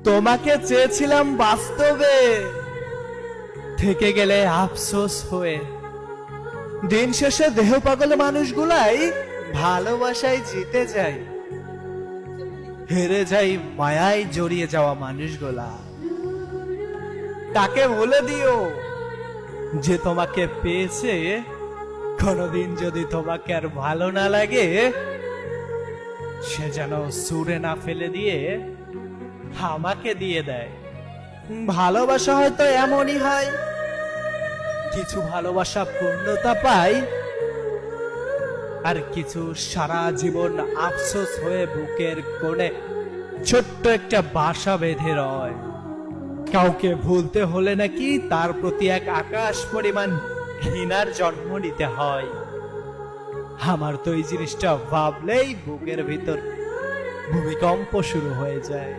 তোমাকে চেয়েছিলাম বাস্তবে, থেকে গেলে আফসোস হয়ে। দিন শেষে দেহ পাগল মানুষগুলাই ভালোবাসায় জিতে যায়, হেরে যাই মায়ায় জড়িয়ে যাওয়া মানুষগুলা। তাকে বলে দিও যে তোমাকে পেয়েছে, কোনদিন যদি তোমাকে আর ভালো না লাগে, সে যেন সুরে না ফেলে দিয়ে আমাকে দিয়ে দেয়। ভালোবাসা হয়তো এমনই হয়, কিছু ভালোবাসা পূর্ণতা পায়, আর কিছু সারা জীবন আফসোস হয়ে বুকের কোণে ছোট্ট একটা বাসা বেঁধে রয়। কাউকে ভুলতে হলে নাকি তার প্রতি এক আকাশ পরিমাণ ঘৃণার জন্ম নিতে হয়। আমার তো এই জিনিসটা ভাবলেই বুকের ভিতর ভূমিকম্প শুরু হয়ে যায়।